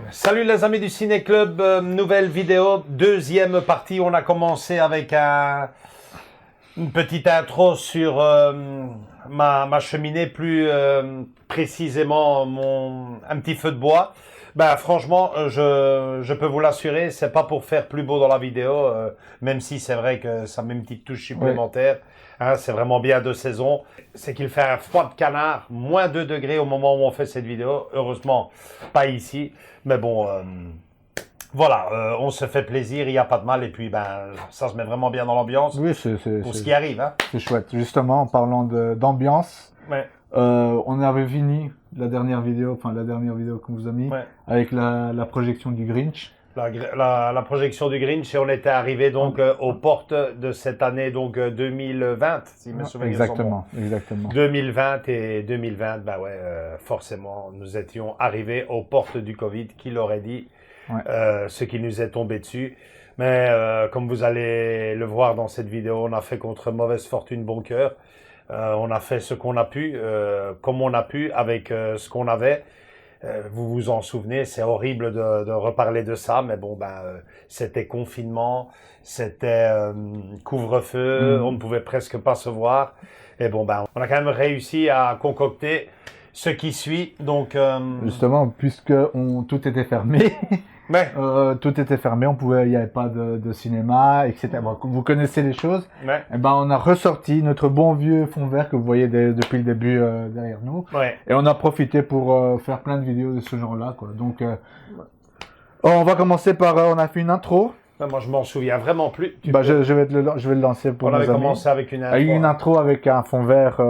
Salut les amis du Ciné Club, nouvelle vidéo, deuxième partie. On a commencé avec une petite intro sur ma cheminée, plus précisément un petit feu de bois. Ben franchement, je peux vous l'assurer, c'est pas pour faire plus beau dans la vidéo, même si c'est vrai que ça met une petite touche supplémentaire. Hein, c'est vraiment bien de saison. C'est qu'il fait un froid de canard, moins 2 degrés au moment où on fait cette vidéo. Heureusement, pas ici. Mais bon, voilà, on se fait plaisir, il n'y a pas de mal. Et puis, ben, ça se met vraiment bien dans l'ambiance Oui, pour ce qui arrive. Hein. C'est chouette. Justement, en parlant d'ambiance, Ouais. on avait fini la dernière vidéo qu'on vous a mis, avec la projection du Grinch. La projection du Grinch, et on était arrivé donc aux portes de cette année donc 2020, si mes souvenirs sont bons. Exactement. 2020 et 2020, bah ouais, forcément, nous étions arrivés aux portes du Covid, qui l'aurait dit, ce qui nous est tombé dessus. Mais comme vous allez le voir dans cette vidéo, on a fait contre mauvaise fortune bon cœur. On a fait ce qu'on a pu, comme on a pu, avec ce qu'on avait. Vous vous en souvenez, c'est horrible de reparler de ça, mais bon, ben, c'était confinement, c'était couvre-feu, on ne pouvait presque pas se voir. Et bon, ben, on a quand même réussi à concocter ce qui suit. Donc, justement, puisque tout était fermé, tout était fermé, il n'y avait pas de cinéma, etc. Bon, vous connaissez les choses. Et ben, on a ressorti notre bon vieux fond vert que vous voyez depuis le début derrière nous. Et on a profité pour faire plein de vidéos de ce genre-là, quoi. Donc, on va commencer par, on a fait une intro. Moi, je m'en souviens vraiment plus. Je vais le lancer pour nos amis. On avait commencé avec une intro. Une intro avec un fond vert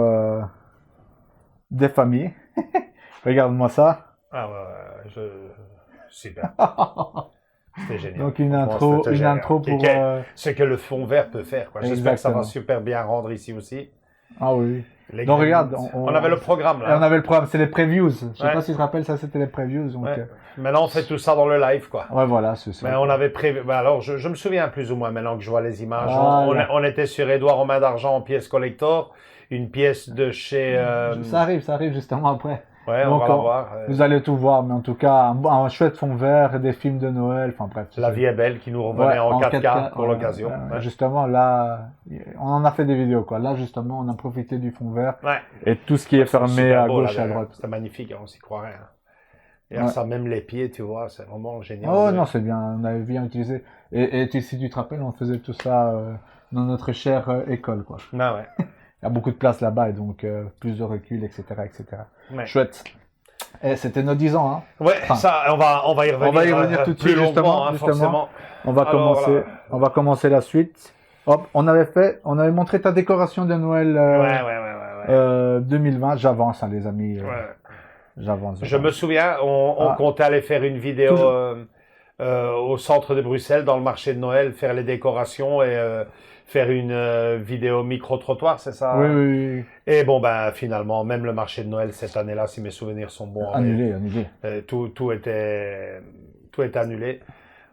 des familles. Regarde-moi ça. Ah ouais, super. C'était génial. Donc une intro pour ce que le fond vert peut faire, quoi. J'espère que ça va super bien rendre ici aussi. Ah oui. Donc regarde, on avait le programme là. On avait le programme, c'est les previews. Je sais pas si je te rappelle, ça c'était les previews. Donc, maintenant on fait tout ça dans le live, quoi. Ouais, voilà, c'est ça. Mais on avait prévu. Ben alors je me souviens plus ou moins maintenant que je vois les images. On était sur Édouard aux mains d'argent en pièce collector, une pièce de chez. Ça arrive justement après. Ouais, donc, on va la voir. Vous allez tout voir, mais en tout cas, un chouette fond vert, des films de Noël, enfin bref. La vie est belle qui nous revenait en 4K pour l'occasion. Justement, là, on en a fait des vidéos, quoi. Là, justement, on a profité du fond vert. Et tout ce qui est fermé à gauche et à droite. C'est magnifique, on s'y croirait. Hein. Et ça, même les pieds, tu vois, c'est vraiment génial. Oh non, c'est bien, on avait bien utilisé. Et si tu te rappelles, on faisait tout ça dans notre chère école, quoi. Ah ouais. Il y a beaucoup de place là-bas et donc plus de recul, etc., etc. Chouette. Et c'était nos 10 ans, hein. Ouais, ça, on va y revenir. On va y revenir tout de suite, justement. Forcément. On va commencer la suite. Hop, on avait montré ta décoration de Noël 2020. J'avance, hein, les amis. J'avance. Je me souviens, on comptait aller faire une vidéo au centre de Bruxelles, dans le marché de Noël, faire les décorations et faire une vidéo micro-trottoir, c'est ça? Oui. Et bon, ben, finalement, même le marché de Noël cette année-là, si mes souvenirs sont bons. Annulé. Tout était annulé.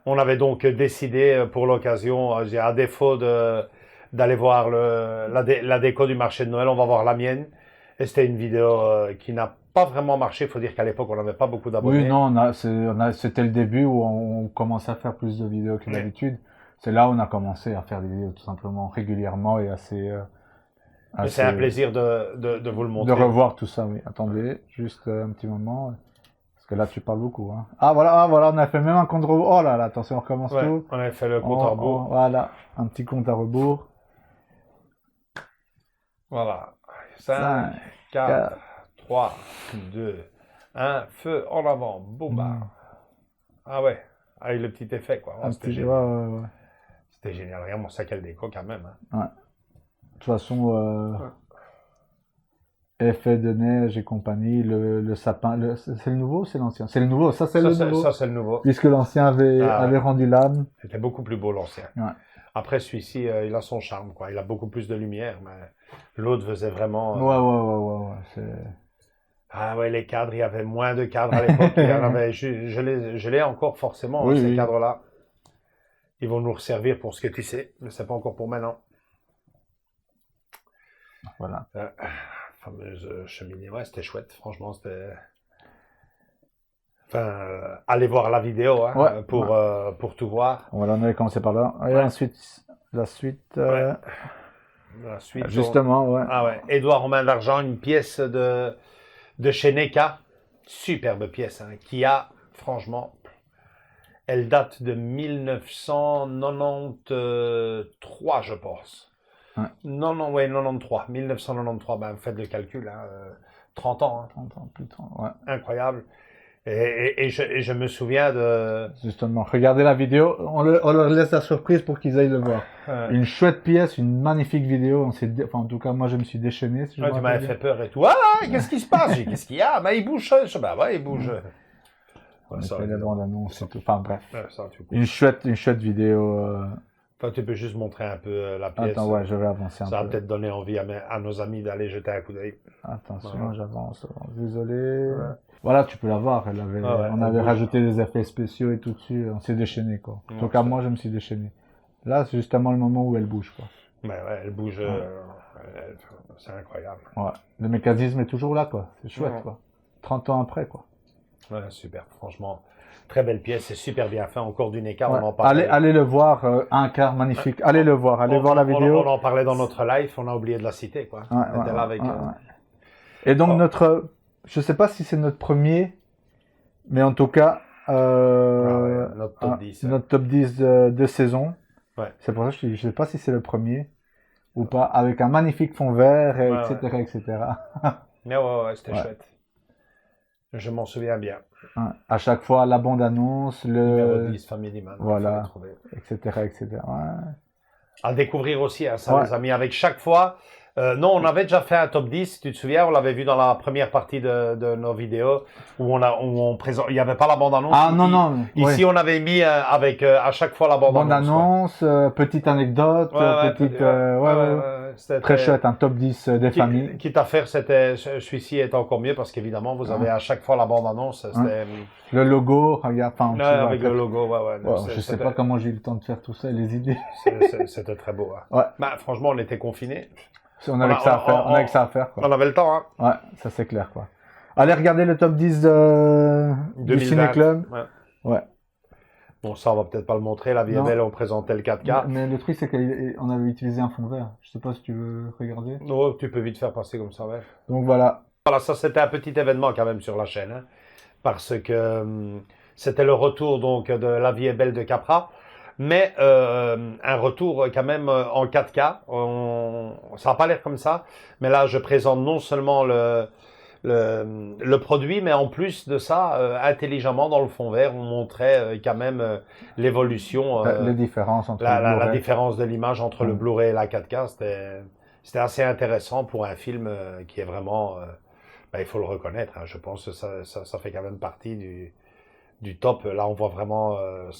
On avait donc décidé pour l'occasion, à défaut d'aller voir la déco du marché de Noël, on va voir la mienne. Et c'était une vidéo qui n'a pas vraiment marché. Il faut dire qu'à l'époque, on n'avait pas beaucoup d'abonnés. Oui, non, c'était le début où on commençait à faire plus de vidéos que d'habitude. C'est là où on a commencé à faire des vidéos tout simplement régulièrement et assez. C'est un plaisir de vous le montrer. De revoir tout ça, oui. Attendez, juste un petit moment. Parce que là, tu parles beaucoup. Hein. Ah, voilà, on a fait même un compte à rebours. Oh là là, attention, on recommence tout. On avait fait le compte à rebours. Voilà, un petit compte à rebours. Voilà. 5, 4, 3, 2, 1, feu en avant. Boum. Ah ouais, avec le petit effet, quoi. Oh, c'était génial. Ouais. C'était génial. Regarde mon sac à déco quand même. Hein. Ouais. De toute façon, effet de neige et compagnie, le sapin, c'est le nouveau ou c'est l'ancien? C'est le nouveau, ça c'est le nouveau. Ça c'est le nouveau. Puisque l'ancien avait rendu l'âme. C'était beaucoup plus beau l'ancien. Ouais. Après celui-ci, il a son charme, quoi. Il a beaucoup plus de lumière, mais l'autre faisait vraiment. Ouais. Ah ouais, les cadres, il y avait moins de cadres à l'époque. Il y en avait, je l'ai encore forcément, ces cadres-là. Ils vont nous resservir pour ce que tu sais, mais c'est pas encore pour maintenant. Voilà. Fameuse cheminée, ouais, c'était chouette, franchement, c'était... Enfin, allez voir la vidéo hein, pour tout voir. Voilà, on avait commencé par là. Et ensuite, la suite... La suite justement, ouais. Ah ouais, Édouard Romain d'Argent, une pièce de chez NECA, superbe pièce, hein, qui a, franchement, elle date de 1993, je pense. Ouais. 93, 1993, ben, faites le calcul, hein, 30 ans. Hein. 30 ans, plus de 30, ouais. Incroyable. Et je me souviens de... Justement, regardez la vidéo, on leur laisse la surprise pour qu'ils aillent le voir. Une chouette pièce, une magnifique vidéo, en tout cas, moi je me suis déchaîné. Si tu m'avais fait peur et tout. Ah, qu'est-ce qui se passe? Qu'est-ce qu'il y a? Ben, il bouge. Il bouge. On fait les bandes annonces et tout. Enfin bref. Une chouette vidéo. Enfin, tu peux juste montrer un peu la pièce. Attends, ouais, je vais avancer un peu. Ça va peut-être donner envie à nos amis d'aller jeter un coup d'œil. Attention, j'avance. Désolé. Ouais. Voilà, tu peux la voir. On avait rajouté des effets spéciaux et tout dessus. On s'est déchaîné, quoi. En tout cas, moi, je me suis déchaîné. Là, c'est justement le moment où elle bouge, quoi. Ouais, elle bouge. C'est incroyable. Ouais. Le mécanisme est toujours là, quoi. C'est chouette, quoi. 30 ans après, quoi. Ouais, super. Franchement, très belle pièce. C'est super bien fait. Encore du NECA, on en parlait. Allez le voir. Un quart magnifique. Allez le voir. Allez voir la vidéo. On en parlait dans notre live. On a oublié de la citer, quoi. On était là avec... Et donc, je sais pas si c'est notre premier, mais en tout cas, notre top 10. Notre top 10 de saison. Ouais. C'est pour ça que je sais pas si c'est le premier ou pas, avec un magnifique fond vert, etc. Mais c'était chouette. Je m'en souviens bien. À chaque fois, la bande-annonce, numéro 10, Family Man. Voilà, etc. À découvrir aussi, hein, ça les a mis avec chaque fois. Non, on avait déjà fait un top 10, tu te souviens, on l'avait vu dans la première partie de nos vidéos où on présente, il n'y avait pas la bande-annonce. Ah non. Ici, on avait mis avec à chaque fois la bande-annonce. Petite anecdote, c'était très chouette, un top 10 des familles. Quitte à faire, celui-ci est encore mieux parce qu'évidemment, vous avez à chaque fois la bande-annonce. Le logo, regarde, avec le logo, je sais pas comment j'ai eu le temps de faire tout ça et les idées. C'était très beau. Hein. Ouais. Bah, franchement, on était confinés. On avait que ça à faire, quoi. On avait le temps, hein. Ouais, ça c'est clair, quoi. Allez regarder le top 10 du Ciné Club. Ouais. Bon, ça, on va peut-être pas le montrer. La vie est belle, on présentait le 4K. Mais le truc, c'est qu'on avait utilisé un fond vert. Je sais pas si tu veux regarder. Non, tu peux vite faire passer comme ça, ouais. Donc voilà. Voilà, ça, c'était un petit événement quand même sur la chaîne, hein, parce que c'était le retour, donc, de La vie est belle de Capra. Mais un retour quand même en 4K, ça n'a pas l'air comme ça, mais là je présente non seulement le produit, mais en plus de ça, intelligemment dans le fond vert, on montrait quand même l'évolution, les différences entre la différence de l'image entre le Blu-ray et la 4K, c'était assez intéressant pour un film qui est vraiment, il faut le reconnaître, hein, je pense que ça fait quand même partie du top. Là, on voit vraiment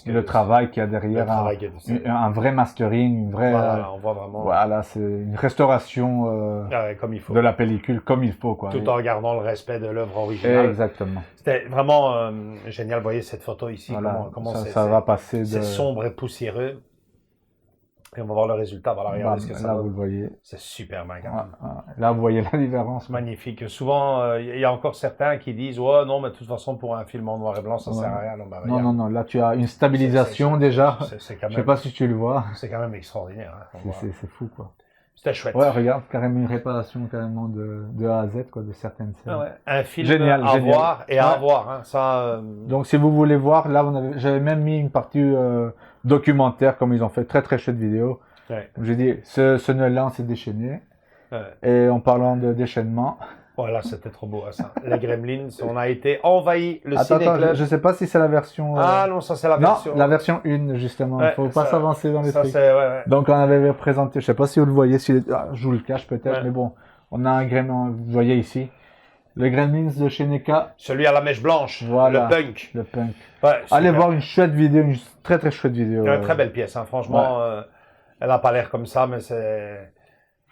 le travail qu'il y a derrière, un vrai mastering, une vraie. Voilà, on voit vraiment. Voilà, c'est une restauration comme il faut. de la pellicule comme il faut, quoi. Tout en gardant le respect de l'œuvre originale. Exactement. C'était vraiment génial. Vous voyez cette photo ici, voilà, comment ça va passer de. C'est sombre et poussiéreux. Et on va voir le résultat. Voilà, regardez ce que ça là, donne. vous le voyez. C'est super magnifique. Là, vous voyez la différence. Magnifique. Souvent, il y a encore certains qui disent « Ouais, non, mais de toute façon, pour un film en noir et blanc, ça sert à rien. » Non. Là, tu as une stabilisation déjà. Je sais pas si tu le vois. C'est quand même extraordinaire. Hein, c'est fou, quoi. C'était chouette. Ouais, regarde, carrément une réparation carrément de A à Z, quoi, de certaines scènes. Ouais. Un film à voir et à avoir. Hein, ça, Donc, si vous voulez voir, là, j'avais même mis une partie documentaire, comme ils ont fait, très chouette vidéo. Ouais. J'ai dit, ce Noël-là, on s'est déchaîné. Ouais. Et en parlant de déchaînement. Voilà, c'était trop beau, hein, ça. Les Gremlins, on a été envahi le ciné-club. Je sais pas si c'est la version. Ah non, ça c'est la version. Non, la version 1, justement. Il faut pas s'avancer dans les trucs. Ouais. Donc, on avait présenté, je sais pas si vous le voyez, je vous le cache peut-être, mais bon, on a un Gremlin, vous voyez ici. Le Gremlins de chez NECA. Celui à la mèche blanche. Voilà. Le punk. Le punk. Ouais, allez voir une chouette vidéo, une très chouette vidéo. Une très belle pièce, hein. Franchement. Elle n'a pas l'air comme ça, mais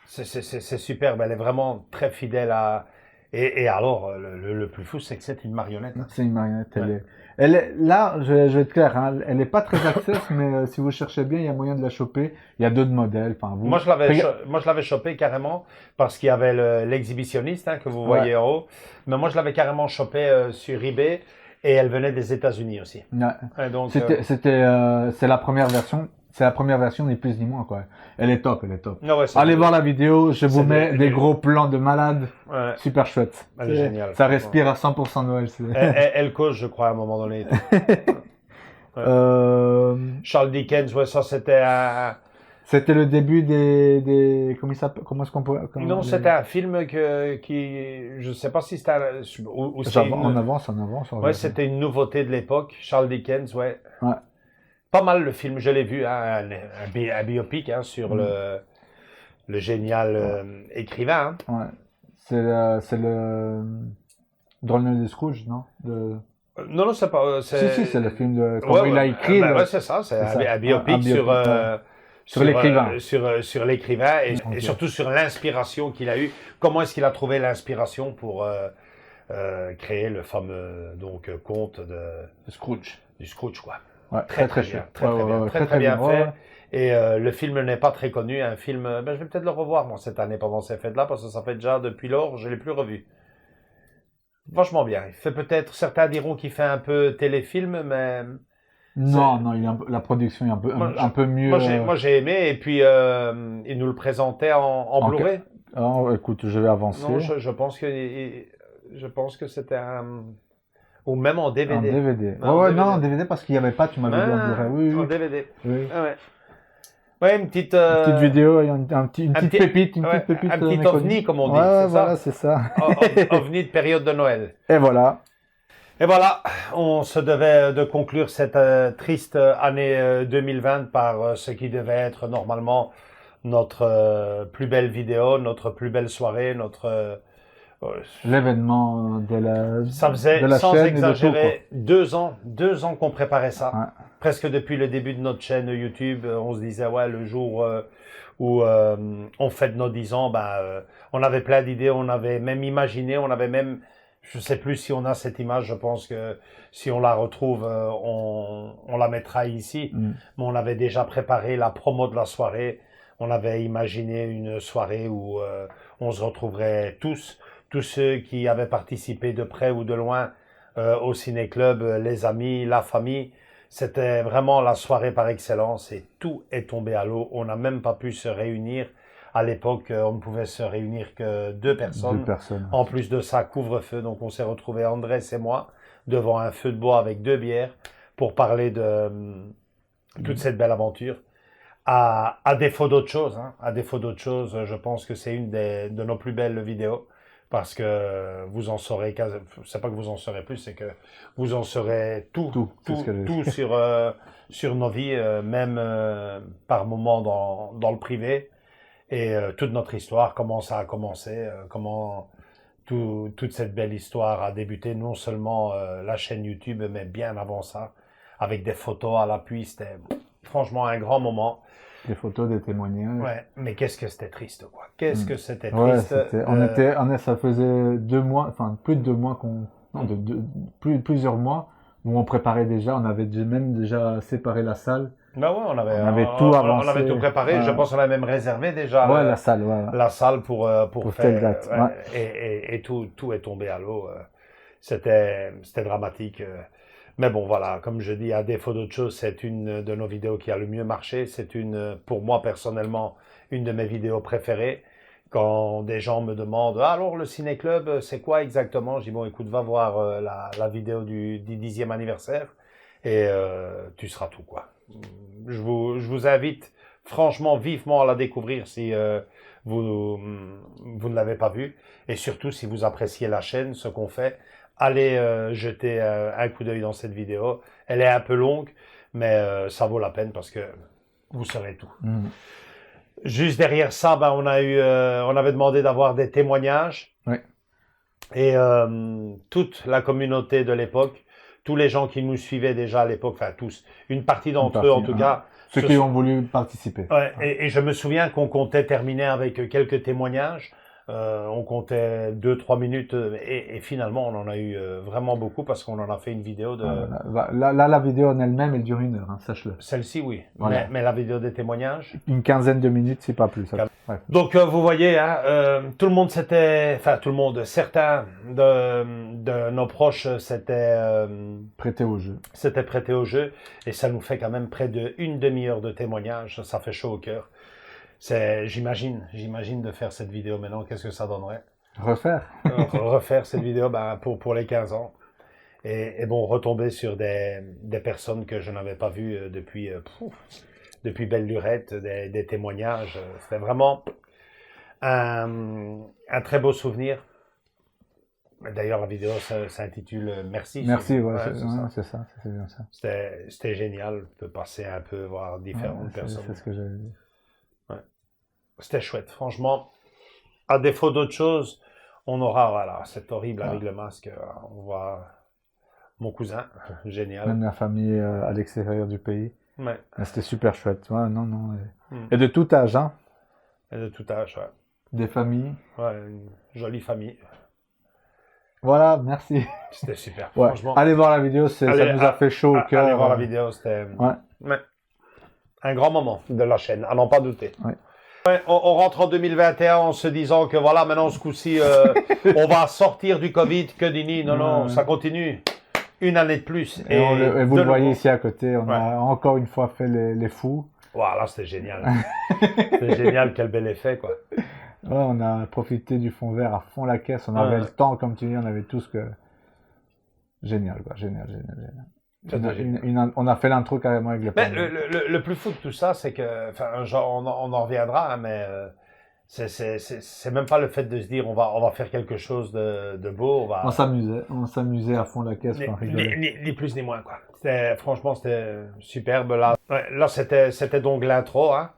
c'est superbe. Elle est vraiment très fidèle à. Et alors, le plus fou, c'est que c'est une marionnette. Hein. C'est une marionnette. Elle est là, je vais être clair, hein, elle n'est pas très accessible, mais si vous cherchez bien, il y a moyen de la choper. Il y a d'autres modèles. Enfin, moi, je l'avais chopé carrément parce qu'il y avait l'exhibitionniste que vous voyez en haut. Mais moi, je l'avais carrément chopé sur eBay et elle venait des États-Unis aussi. Ouais. C'est la première version. C'est la première version, ni plus ni moins, quoi. Elle est top. Non, ouais, allez voir la vidéo, je vous mets des gros plans de malade. Ouais. Super chouette. Elle est géniale. Ça respire à 100% Noël. Elle cause, je crois, à un moment donné. Charles Dickens, ouais, ça c'était un... C'était le début des... Comment est-ce qu'on peut... Non, c'était un film qui... Je sais pas si c'était... En avance. Ouais, c'était une nouveauté de l'époque. Charles Dickens, ouais. Ouais. Pas mal le film, je l'ai vu, hein, un biopic sur le génial écrivain. Hein. Ouais. C'est le Drôle de Scrooge, non Non, c'est pas... Si, c'est le film de... Comment il a écrit. Ouais, c'est ça, c'est un biopic sur l'écrivain. Sur l'écrivain et surtout sur l'inspiration qu'il a eue. Comment est-ce qu'il a trouvé l'inspiration pour créer le fameux conte de Scrooge. Du Scrooge, quoi. Ouais, très bien. Très bien fait. Ouais. Et le film n'est pas très connu. Un film, je vais peut-être le revoir moi cette année pendant ces fêtes-là parce que ça fait déjà depuis lors, je l'ai plus revu. Vachement bien. Il fait peut-être, certains diront qu'il fait un peu téléfilm, mais non, la production est un peu mieux. Moi j'ai aimé et puis il nous le présentait en Blu-ray. Écoute, je vais avancer. Non, je pense que c'était un... Ou même en DVD. En DVD. En DVD parce qu'il n'y avait pas, tu m'avais dit en Blu-ray. Oui. En DVD. Oui. Ah ouais. Ouais, une petite vidéo, une petite pépite. Un petit ovni, comme on dit. Ouais, voilà, c'est ça. Ovni de période de Noël. Et voilà. Et voilà, on se devait de conclure cette triste année 2020 par ce qui devait être normalement notre plus belle vidéo, notre plus belle soirée, l'événement de la ça faisait, de la sans chaîne exagérer, 2 ans qu'on préparait ça. Ouais. Presque depuis le début de notre chaîne YouTube, on se disait, ouais, le jour où on fête nos 10 ans, on avait plein d'idées, on avait même imaginé, je sais plus si on a cette image, je pense que si on la retrouve, on la mettra ici. Mais on avait déjà préparé la promo de la soirée, on avait imaginé une soirée où on se retrouverait tous ceux qui avaient participé de près ou de loin au ciné-club, les amis, la famille. C'était vraiment la soirée par excellence et tout est tombé à l'eau. On n'a même pas pu se réunir. À l'époque, on ne pouvait se réunir que 2 personnes. 2 personnes. En plus de ça, couvre-feu. Donc on s'est retrouvés, Andrés et moi, devant un feu de bois avec 2 bières pour parler de toute cette belle aventure. À défaut d'autre chose, je pense que c'est une de nos plus belles vidéos. Parce que vous en saurez, c'est pas que vous en saurez plus, c'est que vous en saurez tout sur nos vies, même par moments dans le privé, et toute notre histoire, comment ça a commencé, comment toute cette belle histoire a débuté, non seulement la chaîne YouTube, mais bien avant ça, avec des photos à l'appui. C'était franchement un grand moment. Des photos, des témoignages. Ouais, mais qu'est-ce que c'était triste, quoi. Qu'est-ce que c'était triste. Ça faisait 2 mois, enfin plus de 2 mois plusieurs mois où on préparait déjà, on avait même déjà séparé la salle. Ben ouais, on avait tout avancé. On avait tout préparé. Je pense qu'on avait même réservé déjà la salle, la salle pour faire. Telle date. Et tout est tombé à l'eau. C'était dramatique. Mais bon, voilà, comme je dis, à défaut d'autre chose, c'est une de nos vidéos qui a le mieux marché. C'est pour moi personnellement, une de mes vidéos préférées. Quand des gens me demandent, alors le ciné-club, c'est quoi exactement? Je dis, bon, écoute, va voir la vidéo du 10e anniversaire et tu seras tout, quoi. Je vous invite franchement, vivement à la découvrir si vous ne l'avez pas vue. Et surtout, si vous appréciez la chaîne, ce qu'on fait, allez jeter un coup d'œil dans cette vidéo. Elle est un peu longue, mais ça vaut la peine parce que vous saurez tout. Juste derrière ça, ben, on avait demandé d'avoir des témoignages. Oui. Et toute la communauté de l'époque, tous les gens qui nous suivaient déjà à l'époque, enfin tous, une partie d'entre eux en tout cas. Ceux qui ont voulu participer. Ouais, et je me souviens qu'on comptait terminer avec quelques témoignages. On comptait 2-3 minutes et finalement on en a eu vraiment beaucoup parce qu'on en a fait une vidéo de... la vidéo en elle-même, elle dure 1 heure, hein, sache-le. Celle-ci, oui. Voilà. Mais la vidéo des témoignages... Une quinzaine de minutes, c'est pas plus. Ouais. Donc vous voyez, hein, tout le monde certains de nos proches s'étaient... prêtés au jeu. S'étaient prêtés au jeu et ça nous fait quand même près d'une demi-heure de témoignages. Ça fait chaud au cœur. J'imagine de faire cette vidéo maintenant, qu'est-ce que ça donnerait? Refaire cette vidéo pour les 15 ans. Et bon, retomber sur des personnes que je n'avais pas vues depuis belle lurette, des témoignages. C'était vraiment un très beau souvenir. D'ailleurs, la vidéo s'intitule Merci. Merci, c'est ça, c'est bien ça. C'était génial de passer un peu, voir différentes personnes. C'est ce que j'avais dit. C'était chouette, franchement. À défaut d'autre chose, on aura, voilà, c'est horrible avec le masque. On voit mon cousin, génial. Même la famille à l'extérieur du pays. Ouais. C'était super chouette. Ouais, Et de tout âge, hein. Et de tout âge, ouais. Des familles. Ouais, une jolie famille. Voilà, merci. C'était super, ouais. Franchement. Allez voir la vidéo, ça nous a fait chaud au cœur. Allez voir la vidéo, c'était un grand moment de la chaîne, à n'en pas douter. Ouais. Ouais, on rentre en 2021 en se disant que voilà, maintenant ce coup-ci, on va sortir du Covid, que dini, non, ça continue. Une année de plus. Et vous le voyez ici à côté, on a encore une fois fait les fous. Voilà, c'était génial. C'était génial, quel bel effet, quoi. Ouais, on a profité du fond vert à fond la caisse, on avait le temps, comme tu dis, on avait tout ce que... Génial, quoi, génial. On a fait l'intro carrément avec le le plus fou de tout ça, c'est que, enfin, on en reviendra, hein, mais c'est même pas le fait de se dire on va faire quelque chose de beau. On s'amusait à fond la caisse. Ni plus ni moins, quoi. Franchement, c'était superbe. Là c'était donc l'intro. Hein.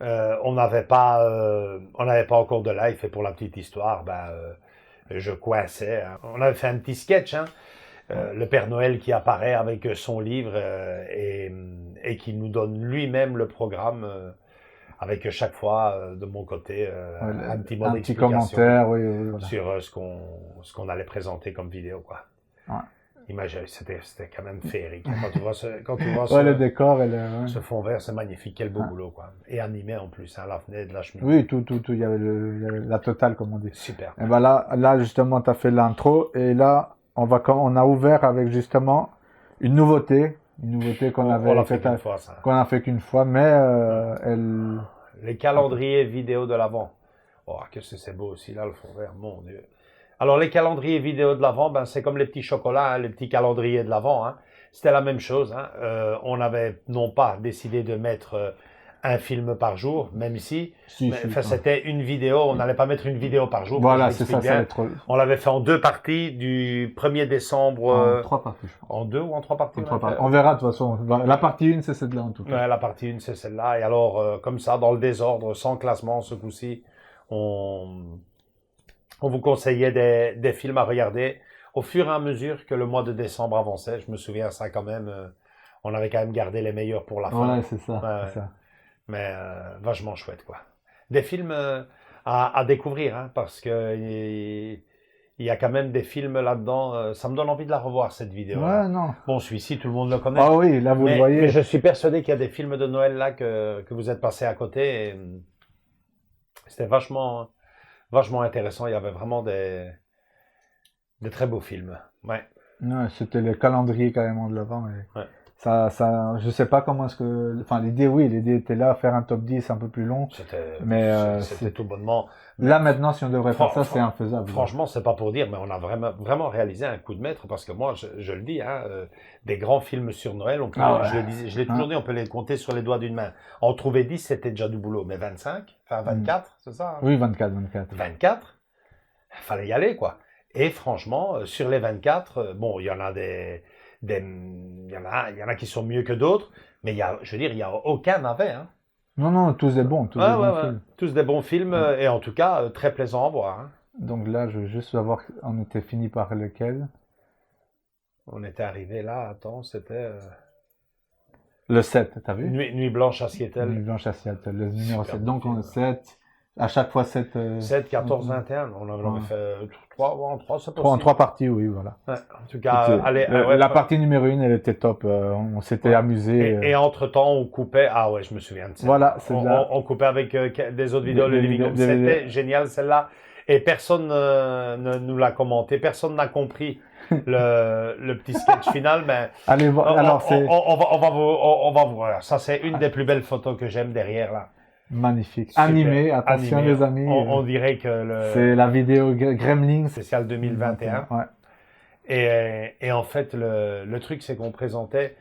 On n'avait pas encore de live, et pour la petite histoire, je coinçais. Hein. On avait fait un petit sketch. Hein. Le Père Noël qui apparaît avec son livre et qui nous donne lui-même le programme avec chaque fois de mon côté un petit mot d'explication commentaire voilà. Sur ce qu'on allait présenter comme vidéo, quoi. Ouais. Imagine, c'était quand même féerique. Quand tu vois le décor et ce fond vert, c'est magnifique, quel beau boulot, quoi. Et animé en plus, hein, la fenêtre, la cheminée. Oui, tout, il y avait la totale, comme on dit. Super. Et là justement, tu as fait l'intro et là on a ouvert avec justement une nouveauté qu'on a fait qu'une fois, mais les calendriers vidéo de l'Avent. Oh, qu'est-ce que c'est beau aussi là, le fond vert, mon Dieu. Alors les calendriers vidéo de l'Avent, c'est comme les petits chocolats, hein, les petits calendriers de l'Avent. Hein. C'était la même chose. Hein. On avait non pas décidé de mettre un film par jour, même si, c'était une vidéo, on n'allait pas mettre une vidéo par jour. Voilà, c'est ça, On l'avait fait en 2 parties, du 1er décembre... En 3 parties, je crois. En 2 ou en 3 parties? On verra de toute façon. La partie 1, c'est celle-là en tout cas. Ouais, la partie 1, c'est celle-là. Et alors, comme ça, dans le désordre, sans classement, ce coup-ci, on On vous conseillait des films à regarder au fur et à mesure que le mois de décembre avançait. Je me souviens ça quand même. On avait quand même gardé les meilleurs pour la fin. Ouais, c'est ça, c'est ça. Mais vachement chouette, quoi. Des films à découvrir, hein, parce que il y a quand même des films là-dedans. Ça me donne envie de la revoir, cette vidéo. Ouais, non. Bon, celui-ci, tout le monde le connaît. Ah oui, là, vous le voyez. Mais je suis persuadé qu'il y a des films de Noël là que vous êtes passés à côté. Et c'était vachement intéressant. Il y avait vraiment des très beaux films. Ouais. Ouais, c'était le calendrier carrément de l'avant. Ouais. Je sais pas comment est-ce que, enfin, l'idée était là, faire un top 10 un peu plus long. C'était tout bonnement. Là, maintenant, si on devrait faire ça, c'est infaisable. Franchement, c'est pas pour dire, mais on a vraiment réalisé un coup de maître parce que moi, je le dis, hein, des grands films sur Noël, je l'ai toujours dit, on peut les compter sur les doigts d'une main. En trouver 10, c'était déjà du boulot, mais 25, enfin 24, c'est ça? Hein? Oui, 24. 24, il fallait y aller, quoi. Et franchement, sur les 24, bon, il y en a il y en a qui sont mieux que d'autres, mais je veux dire, il y a aucun mauvais, hein. Non, tous des bons, films. Tous des bons films, et en tout cas, très plaisant à voir, hein. Donc là, je veux juste savoir, on était fini par lequel? On était arrivé là, attends, c'était... Le 7, t'as vu? Nuit blanche à Seattle. Nuit blanche à Seattle, le numéro 7. Donc on 7, à chaque fois 7... 7, 14, 21, on avait fait 3, c'est possible. En 3 parties, oui, voilà. Ouais, en tout cas, la partie numéro 1, elle était top, on s'était amusé. Et entre-temps, on coupait, ah ouais, je me souviens de ça. Voilà, on coupait avec des autres vidéos, le Living Room. C'était génial, celle-là. Et personne ne nous l'a commenté, personne n'a compris le petit sketch final, mais allez voir. Alors on va voir. Ça, c'est une des plus belles photos que j'aime derrière là. Magnifique. Animé, attention animé. Les amis. On dirait que c'est la vidéo Gremlins spécial 2021. Ouais. Et en fait, le truc, c'est qu'on présentait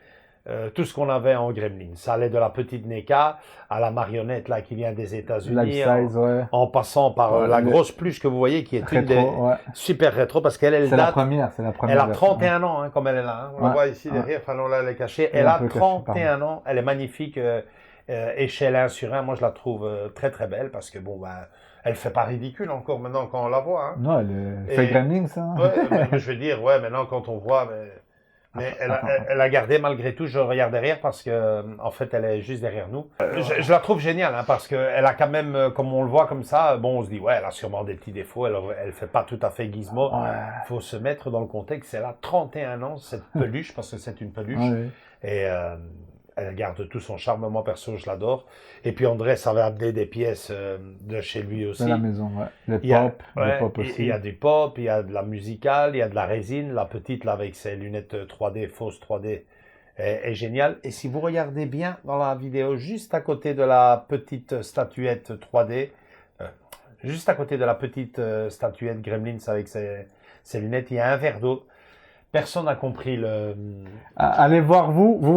tout ce qu'on avait en Gremlins. Ça allait de la petite NECA à la marionnette là qui vient des États-Unis, en passant par la grosse pluche que vous voyez qui est rétro, une des super rétro parce qu'elle c'est la première. Elle a 31 ans hein, comme elle est là. Hein. On la voit ici derrière. Enfin, là, elle est cachée. Elle a 31 ans. Elle est magnifique. Échelle 1 sur 1, moi je la trouve très très belle parce que bon ben elle fait pas ridicule encore maintenant quand on la voit. Hein. Non, c'est Gremlins ça. Ouais, mais je veux dire maintenant quand on voit mais elle a gardé malgré tout, je regarde derrière parce que en fait elle est juste derrière nous. Je la trouve géniale hein, parce que elle a quand même comme on le voit comme ça, bon on se dit ouais elle a sûrement des petits défauts, elle fait pas tout à fait gizmo. Faut se mettre dans le contexte, elle a 31 ans cette peluche parce que c'est une peluche et elle garde tout son charme. Moi, perso, je l'adore. Et puis, André, ça avait amené des pièces de chez lui aussi. De la maison, ouais. Les pop aussi. Il y a des pop, il y a de la musicale, il y a de la résine. La petite, là, avec ses lunettes 3D, fausses 3D, est géniale. Et si vous regardez bien dans la vidéo, juste à côté de la petite statuette 3D, juste à côté de la petite statuette Gremlins avec ses lunettes, il y a un verre d'eau. Personne n'a compris le... Allez voir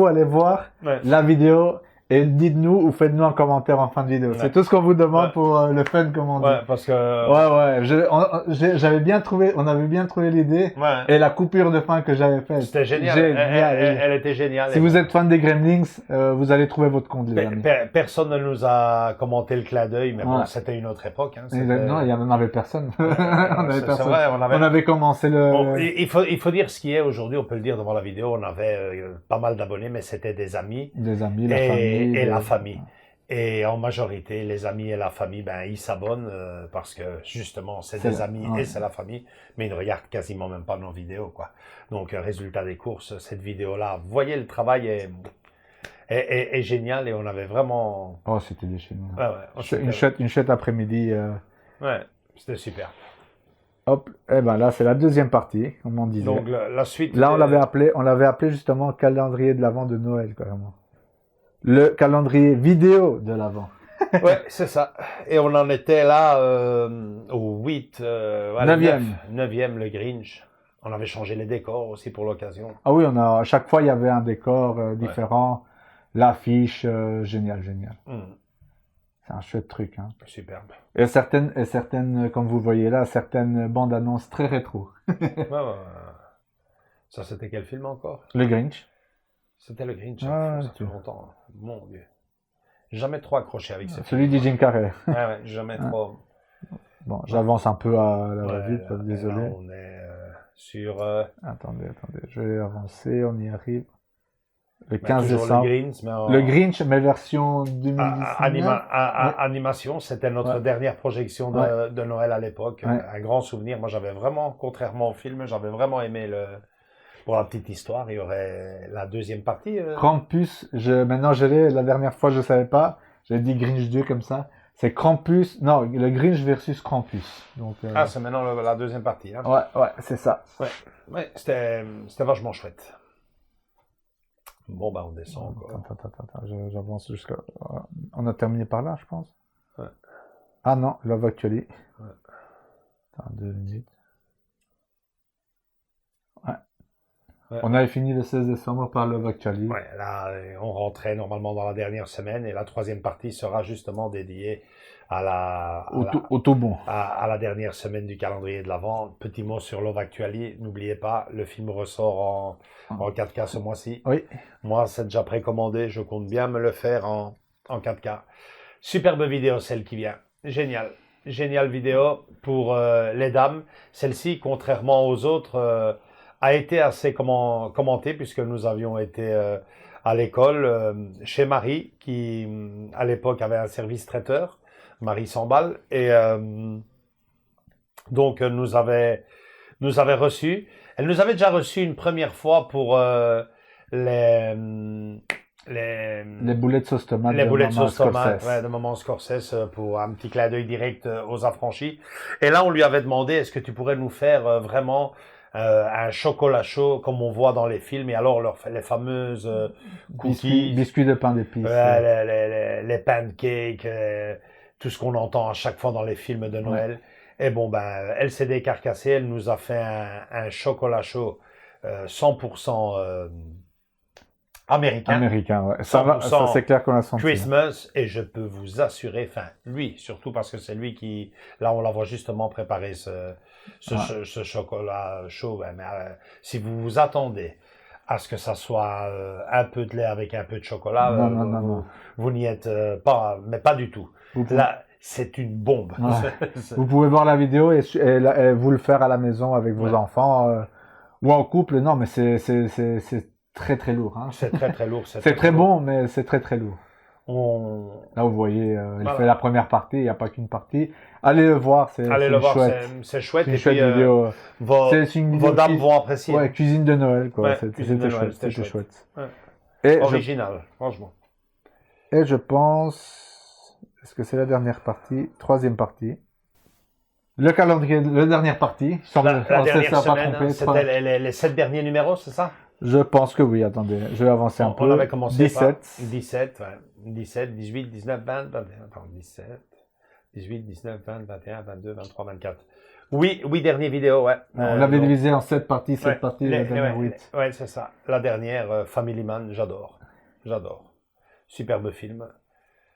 allez voir la vidéo et dites-nous ou faites-nous un commentaire en fin de vidéo. C'est tout ce qu'on vous demande pour le fun, comme on dit. Ouais, parce que... j'avais bien trouvé, on avait bien trouvé l'idée et la coupure de fin que j'avais faite. C'était génial. Elle était géniale. Si vous êtes fan des Gremlins, vous allez trouver votre compte, les amis. Personne ne nous a commenté le clin d'œil, mais bon, c'était une autre époque. Hein, non, il n'y en avait personne. on vrai, on avait commencé le... il faut dire ce qui est aujourd'hui, on peut le dire devant la vidéo, on avait pas mal d'abonnés, mais c'était des amis. Des amis, la famille. Et la famille. Et en majorité, les amis et la famille, ben, ils s'abonnent parce que justement, c'est des amis et c'est la famille, mais ils ne regardent quasiment même pas nos vidéos, quoi. Donc, résultat des courses, cette vidéo-là, vous voyez, le travail est génial et on avait vraiment... Oh, c'était déchaînant. Une chouette après-midi. Ouais, c'était super. Hop, et ben là, c'est la deuxième partie, comme on disait. Donc, la suite... Là, on l'avait appelé justement calendrier de l'Avent de Noël, carrément. Le calendrier vidéo de l'Avent. Ouais, c'est ça. Et on en était là au 8, 9e, le Grinch. On avait changé les décors aussi pour l'occasion. Ah oui, à chaque fois, il y avait un décor différent. L'affiche, génial. C'est un chouette truc. Hein. Superbe. Et certaines, comme vous voyez là, certaines bandes annonces très rétro. Ça, c'était quel film encore? Le Grinch. C'était le Grinch, ça fait longtemps. Mon Dieu. Jamais trop accroché avec ce film. Celui de Jim Carrey. Jamais trop. Bon, j'avance un peu à la va-vite, là, désolé. Là, on est sur... Attendez, je vais avancer, on y arrive. Le 15 toujours décembre. le Grinch, mais Le Grinch, mais version 2019. Animation, c'était notre dernière projection de Noël à l'époque. Un grand souvenir. Moi, j'avais vraiment, contrairement au film, j'avais vraiment aimé le... Pour la petite histoire, il y aurait la deuxième partie. Krampus, maintenant je l'ai, la dernière fois je savais pas. J'ai dit Grinch 2 comme ça. C'est Krampus, non, le Grinch versus Krampus. Donc, Ah, c'est maintenant la deuxième partie. Hein. Ouais, c'est ça. Ouais, c'était vachement chouette. Bon, bah, on descend encore. Attends, j'avance jusqu'à... On a terminé par là, je pense. Ouais. Ah non, Love Actually. Ouais. Attends, 2 minutes. Ouais. On avait fini le 16 décembre par Love Actually. Ouais, là, on rentrait normalement dans la dernière semaine et la troisième partie sera justement dédiée à la dernière semaine du calendrier de l'Avent. Petit mot sur Love Actually. N'oubliez pas, le film ressort en 4K ce mois-ci. Oui. Moi, c'est déjà précommandé. Je compte bien me le faire en 4K. Superbe vidéo, celle qui vient. Génial. Géniale vidéo pour les dames. Celle-ci, contrairement aux autres, a été assez commentée puisque nous avions été à l'école chez Marie qui, à l'époque, avait un service traiteur. Marie Sambal. Et donc, nous avait reçus. Elle nous avait déjà reçus une première fois pour les boulettes sauce tomate de Maman Scorsese pour un petit clin d'œil direct aux affranchis. Et là, on lui avait demandé, est-ce que tu pourrais nous faire vraiment un chocolat chaud comme on voit dans les films, et alors les fameuses cookies, biscuits de pain d'épices, les pancakes, tout ce qu'on entend à chaque fois dans les films de Noël. Et bon, ben, elle s'est décarcassée, elle nous a fait un chocolat chaud 100% américain. Ouais. Ça c'est clair qu'on a senti. Christmas, et je peux vous assurer, enfin, lui, surtout parce que c'est lui qui, là, on la voit justement préparer ce chocolat chaud. Ben, mais, si vous vous attendez à ce que ça soit un peu de lait avec un peu de chocolat, vous n'y êtes pas, mais pas du tout. Là, c'est une bombe. Ouais. Vous pouvez voir la vidéo et vous le faire à la maison avec vos enfants ou en couple. Non, mais c'est très très lourd. Hein. C'est très très lourd. C'est très bon, mais c'est très très lourd. Là, vous voyez, il fait la première partie, il n'y a pas qu'une partie. Allez le voir, c'est chouette. C'est chouette. C'est une chouette vidéo. Vos dames vont apprécier. Ouais, cuisine de Noël, quoi. Ouais, c'était chouette. Ouais. Et original, franchement. Et je pense... Est-ce que c'est la dernière partie? Troisième partie. Le calendrier, la dernière partie. La dernière semaine, c'était les 7 derniers numéros, c'est ça? Je pense que oui, attendez, je vais avancer un peu. On avait commencé 17. Par 17, 18, 19, 20, 21, attends, 17, 18, 19, 20, 21, 22, 23, 24. Oui, dernières vidéos, ouais. On l'avait divisé en 7 parties, la dernière 8. Ouais, c'est ça. La dernière, Family Man, j'adore. Superbe film.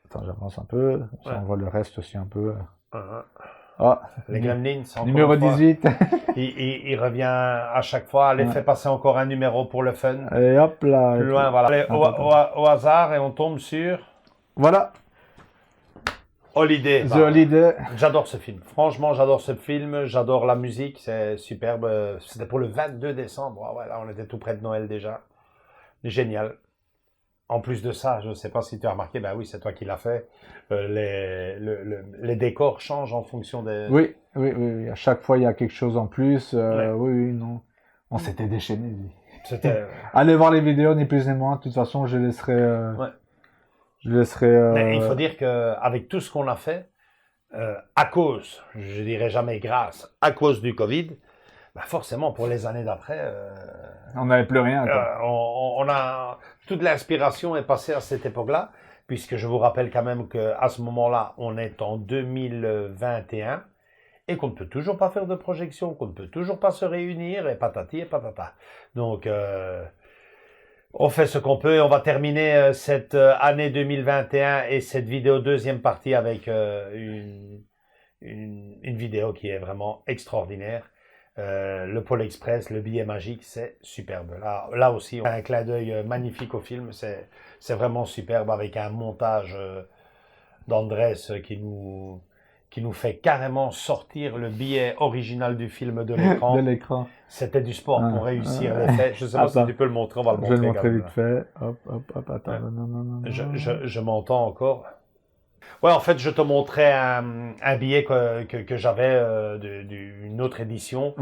Attends, j'avance un peu, on voit le reste aussi un peu. Les Gremlins, numéro 18. il revient à chaque fois. Allez, fait passer encore un numéro pour le fun. Et hop là. Plus loin, voilà. Allez, au hasard, et on tombe sur... Voilà. Holiday. The Holiday. J'adore ce film. Franchement, j'adore ce film. J'adore la musique. C'est superbe. C'était pour le 22 décembre. Ouais, là, on était tout près de Noël déjà. Génial. En plus de ça, je ne sais pas si tu as remarqué, ben oui, c'est toi qui l'as fait. Les décors changent en fonction des... Oui. À chaque fois, il y a quelque chose en plus. Oui, non. On s'était déchaîné. Allez voir les vidéos, ni plus ni moins. De toute façon, je laisserai... Mais il faut dire qu'avec tout ce qu'on a fait, à cause, je dirais jamais grâce, à cause du Covid, bah forcément, pour les années d'après... on n'avait plus rien, quoi. On a... Toute l'inspiration est passée à cette époque-là, puisque je vous rappelle quand même qu'à ce moment-là, on est en 2021, et qu'on ne peut toujours pas faire de projection, qu'on ne peut toujours pas se réunir, et patati et patata. Donc, on fait ce qu'on peut. On va terminer cette année 2021 et cette vidéo deuxième partie avec une vidéo qui est vraiment extraordinaire. Le Pôle Express, le billet magique, c'est superbe. Là aussi, on a un clin d'œil magnifique au film. C'est vraiment superbe avec un montage d'Andrés qui qui nous fait carrément sortir le billet original du film de l'écran. De l'écran. C'était du sport pour réussir l'effet. Je sais pas si tu peux le montrer, on va le montrer. Je vais le montrer vite fait. Hop, attends. Ouais. Non. Je m'entends encore. Ouais, en fait, je te montrais un billet que j'avais d'une autre édition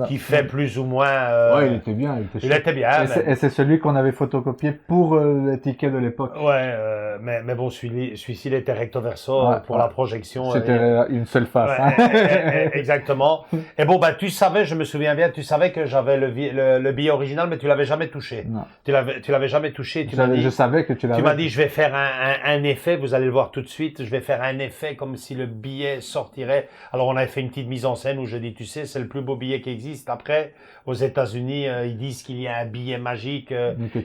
qui fait plus ou moins... ouais, il était bien. Il était bien. Et c'est celui qu'on avait photocopié pour le ticket de l'époque. Ouais, mais bon, celui-ci, il était recto verso pour la projection. C'était une seule face. Ouais, hein. Exactement. Et bon, bah, tu savais, je me souviens bien, tu savais que j'avais le billet original, mais tu l'avais jamais touché. Non. Tu l'avais jamais touché. Je savais que tu l'avais. Tu m'as dit, je vais faire un effet, vous allez le voir tout de suite, je vais faire un effet comme si le billet sortirait. Alors, on avait fait une petite mise en scène où je dis, tu sais, c'est le plus beau billet qui existe. Après, aux États-Unis, ils disent qu'il y a un billet magique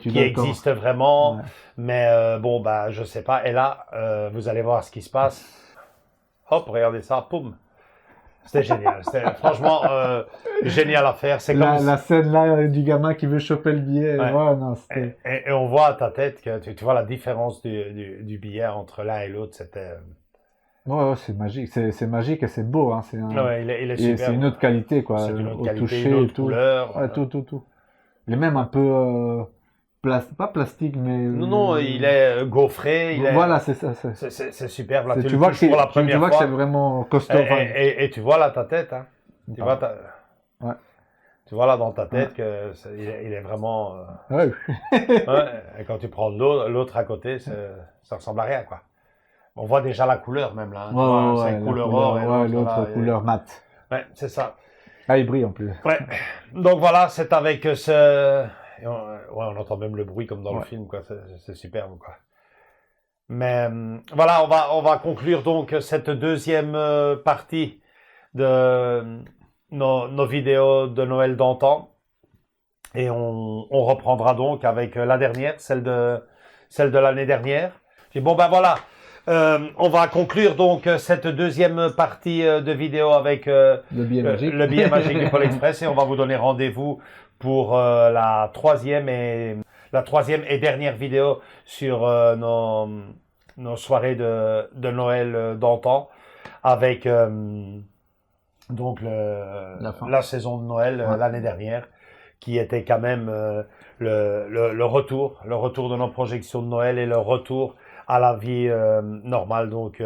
qui existe vraiment. Ouais. Mais bon, bah, je sais pas. Et là, vous allez voir ce qui se passe. Hop, regardez ça, poum. C'était génial. C'était franchement génial à faire. C'est comme la scène là du gamin qui veut choper le billet. Ouais. Ouais, non, et on voit à ta tête que tu vois la différence du billet entre l'un et l'autre. C'était. Ouais, c'est magique. C'est magique et c'est beau. Hein. Ouais, il est super. C'est une autre qualité, quoi. C'est une autre au qualité, toucher, une autre tout. couleur. Ouais, tout. Il est même un peu pas plastique, mais non, il est gaufré. Voilà, c'est ça. C'est superbe. Là, tu vois que pour la première fois. Que c'est vraiment costaud. Et tu vois là ta tête, hein. Tu vois Ouais. Tu vois là dans ta tête que il est vraiment. Ouais. Et quand tu prends l'autre à côté, ça ressemble à rien, quoi. On voit déjà la couleur même là. Hein. C'est une couleur or et l'autre couleur mat. Ouais, c'est ça. Ah, il brille en plus. Ouais. Donc voilà, c'est avec ce. On entend même le bruit comme dans le film, quoi. C'est superbe, quoi. Mais voilà, on va conclure donc cette deuxième partie de nos vidéos de Noël d'antan. Et on reprendra donc avec la dernière, celle de l'année dernière. Et bon, ben voilà. On va conclure donc cette deuxième partie de vidéo avec le billet magique du Pôle Express et on va vous donner rendez-vous pour la troisième et dernière vidéo sur nos soirées de Noël d'antan avec donc la saison de Noël l'année dernière qui était quand même le retour de nos projections de Noël et le retour à la vie normale, donc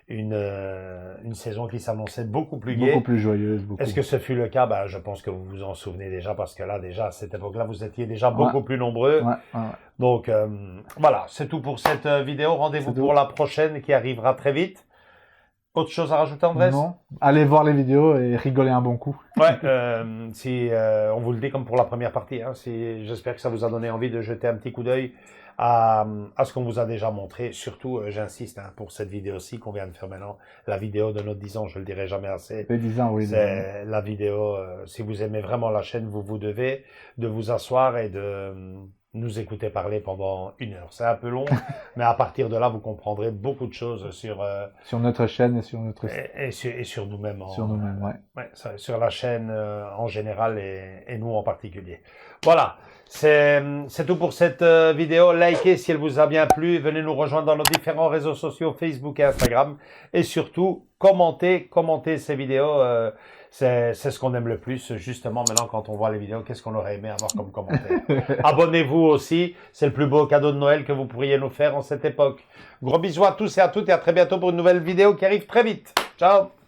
une saison qui s'annonçait beaucoup plus gaie. Beaucoup plus joyeuse. Est-ce que ce fut le cas? Je pense que vous vous en souvenez déjà, parce que là, déjà, à cette époque-là, vous étiez déjà beaucoup plus nombreux. Donc, voilà, c'est tout pour cette vidéo. Rendez-vous pour la prochaine qui arrivera très vite. Autre chose à rajouter, Andrés? Non. Allez voir les vidéos et rigoler un bon coup. Ouais, on vous le dit comme pour la première partie. Hein, j'espère que ça vous a donné envie de jeter un petit coup d'œil à ce qu'on vous a déjà montré. Surtout, j'insiste, hein, pour cette vidéo-ci qu'on vient de faire maintenant, la vidéo de nos 10 ans, je le dirai jamais assez. Les 10 ans, oui. C'est la vidéo, si vous aimez vraiment la chaîne, vous devez de vous asseoir et de nous écouter parler pendant 1 heure. C'est un peu long, mais à partir de là, vous comprendrez beaucoup de choses sur notre chaîne et sur notre et sur nous-mêmes. Sur nous-mêmes, ouais, sur la chaîne en général et nous en particulier. Voilà, c'est tout pour cette vidéo. Likez si elle vous a bien plu. Venez nous rejoindre dans nos différents réseaux sociaux, Facebook et Instagram. Et surtout, commentez ces vidéos. C'est ce qu'on aime le plus, justement, maintenant, quand on voit les vidéos, qu'est-ce qu'on aurait aimé avoir comme commentaire. Abonnez-vous aussi, c'est le plus beau cadeau de Noël que vous pourriez nous faire en cette époque. Gros bisous à tous et à toutes et à très bientôt pour une nouvelle vidéo qui arrive très vite. Ciao!